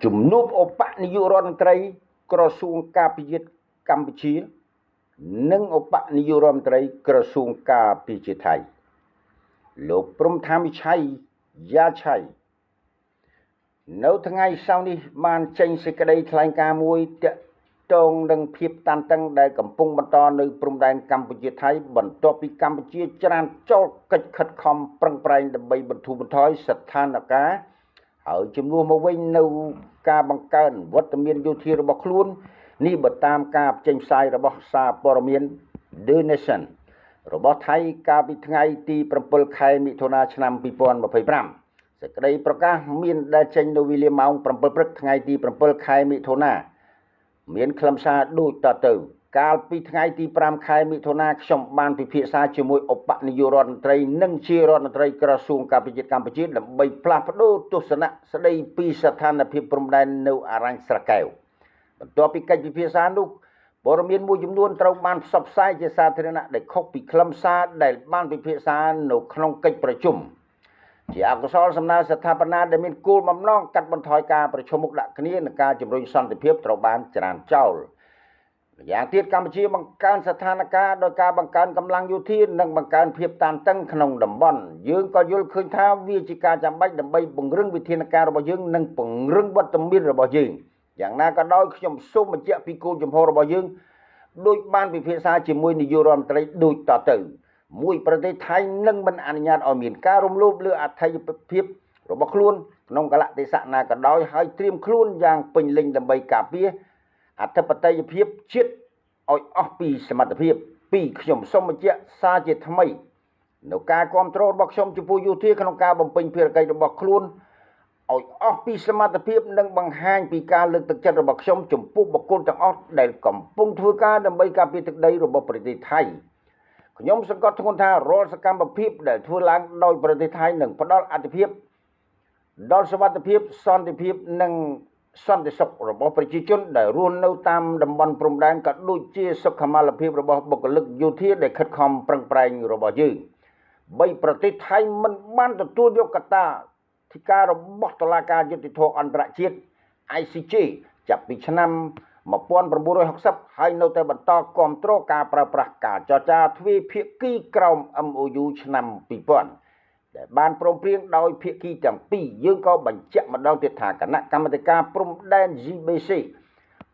ជំនួបឧបនាយករដ្ឋមន្ត្រីក្រសួងការពារកម្ពុជានិងឧបនាយករដ្ឋមន្ត្រីក្រសួងការពារជាតិថៃលោកព្រំថាមិឆៃយ៉ាឆៃនៅថ្ងៃសៅរ៍នេះបានចេញសេចក្តីថ្លែងការណ៍មួយទាក់ទងនឹងភាពតានតឹងដែលកំពុងបន្តនៅព្រំដែនកម្ពុជាថៃបន្ទាប់ពីកម្ពុជាច្រានចោលកិច្ចខិតខំប្រឹងប្រែងដើម្បីបន្ធូរបន្ថយស្ថានភាពហើយជំនួសមកវិញនៅការបង្កើនវត្តមានយោធារបស់ខ្លួននេះបើតាមការចេញផ្សាយរបស់សារព័ត៌មាន The Nation របស់ថៃកាលពីថ្ងៃទី7ខែមិថុនាឆ្នាំ2025សេចក្តីប្រកាសមានដែលចេញនៅវេលាម៉ោង7ព្រឹកថ្ងៃទី7ខែមិថុនាមានខ្លឹមសារដូចតទៅកាលពីថ្ងៃទី5ខែមិថុនាខ្ញុំបានពិភាក្សាជាមួយឧបនាយករដ្ឋមន្ត្រីនិងជារដ្ឋមន្ត្រីក្រសួងការពារជាតិកម្ពុជាដើម្បីផ្លាស់ប្ដូរទស្សនៈស្តីពីស្ថានភាពព្រំដែននៅអរញ្ញស្រកែវបន្ទាប់ពីកិច្ចពិភាក្សានោះព័ត៌មានមួយចំនួនត្រូវបានផ្សព្វផ្សាយជាសាធារណៈដែលខុសពីខ្លឹមសារដែលបានពិភាក្សានៅក្នុងកិច្ចប្រជុំជាអកុសលសំណើស្ថាបនាដែលមានគោលបំណងកាត់បន្ថយការប្រជុំមុខដាក់គ្នានិងការជំរុញសន្តិភាពត្រូវបានច្រានចោលម្យ៉ាងទៀតកម្ពុជាបង្កើនស្ថានភាពដោយការបង្កើនកម្លាំងយោធានិងបង្កើនភាពតានតឹងក្នុងតំបន់យើងក៏យល់ឃើញថាវាជាការចាំបាច់ដើម្បីពង្រឹងវិធានការរបស់យើងនិងពង្រឹងវត្តមានរបស់យើងយ៉ាងណាក៏ដោយខ្ញុំសូមបញ្ជាក់ពីគោលចំហរបស់យើងដោយបានពិភាក្សាជាមួយនាយករដ្ឋមន្ត្រីដូចតទៅមួយប្រទេសថៃនឹងមិនអនុញ្ញាតឲ្យមានការរំលោភលើអធិបតេយ្យភាពរបស់ខ្លួនក្នុងកលៈទេសៈណាក៏ដោយហើយត្រៀមខ្លួនយ៉ាងពេញលេញដើម្បីការពារអធិបតេយ្យភាពជាតិឲ្យអស់ពីសមត្ថភាពពីខ្ញុំសូមបញ្ជាក់សារជាថ្មីនៅការគ្រប់គ្រងរបស់ខ្ញុំចំពោះយោធាក្នុងការបំពេញភារកិច្ចរបស់ខ្លួនឲ្យអស់ពីសមត្ថភាពនិងបង្ហាញពីការលើកទឹកចិត្តរបស់ខ្ញុំចំពោះបុគ្គលទាំងអស់ដែលកំពុងធ្វើការដើម្បីការពារទឹកដីរបស់ប្រទេសថៃខ្ញុំសង្កត់ធ្ងន់ថារាល់សកម្មភាពដែលធ្វើឡើងដោយប្រទេសថៃនឹងផ្ដល់អាទិភាពដល់សុវត្ថិភាពសន្តិភាពនិងសន្តិសុខរបស់ប្រជាជនដែលរស់នៅតាមតំបន់ព្រំដែនក៏ដូចជាសុខុមាលភាពរបស់បុគ្គលិកយោធាដែលខិតខំប្រឹងប្រែងរបស់យើងបីប្រទេសថៃមិនបានទទួលយកកត្តាធិការរបស់តុលាការយុត្តិធម៌អន្តរជាតិ ICJ ចាប់ពីឆ្នាំ1960ហើយនៅតែបន្តគាំទ្រការប្រើប្រាស់ការចរចាទ្វេភាគីក្រោម MOU ឆ្នាំ2000ដែលបានព្រមព្រៀងដោយភាគីទាំងពីរយើងក៏បញ្ជាក់ម្ដងទៀតថាគណៈកម្មាធិការព្រំដែន GBC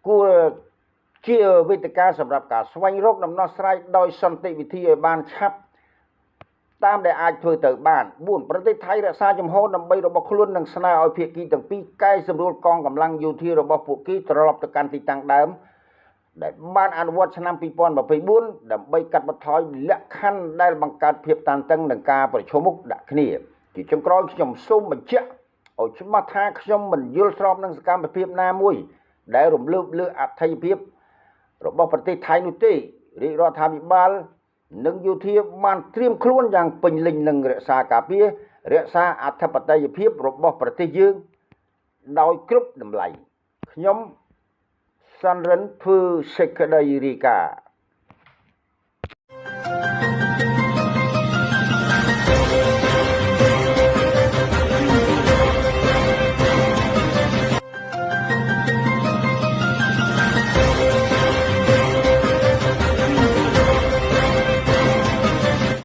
គួរជាវេទិកាសម្រាប់ការស្វែងរកដំណោះស្រាយដោយសន្តិវិធីឲ្យបានឆាប់តាមដែលអាចធ្វើទៅបាន4ប្រទេសថៃរក្សាជំហរដើម្បីរបស់ខ្លួននិងស្នើឲ្យភាគីទាំងពីរកែសម្រួលកងកម្លាំងយោធារបស់ពួកគេត្រឡប់ទៅកាន់ទីតាំងដើមដែលបានអនុវត្តឆ្នាំ2024ដើម្បីកាត់បន្ថយលក្ខខណ្ឌដែលបង្កើតភាពតានតឹងនិងការប្រឈមមុខដាក់គ្នាជាចុងក្រោយខ្ញុំសូមបញ្ជាក់ឲ្យច្បាស់ថាខ្ញុំមិនយល់ស្របនឹងសកម្មភាពណាមួយដែលរំលោភលើអធិបតេយ្យភាពរបស់ប្រទេសថៃនោះទេរាជរដ្ឋាភិបាលនិងយោធាបានត្រៀមខ្លួនយ៉ាងពេញលេញនឹងរក្សាការពាររក្សាអធិបតេយ្យភាពរបស់ប្រទេសយើងដោយគ្រប់តម្លៃខ្ញុំសាន់រិនធ្វើសេចក្តីរាយការណ៍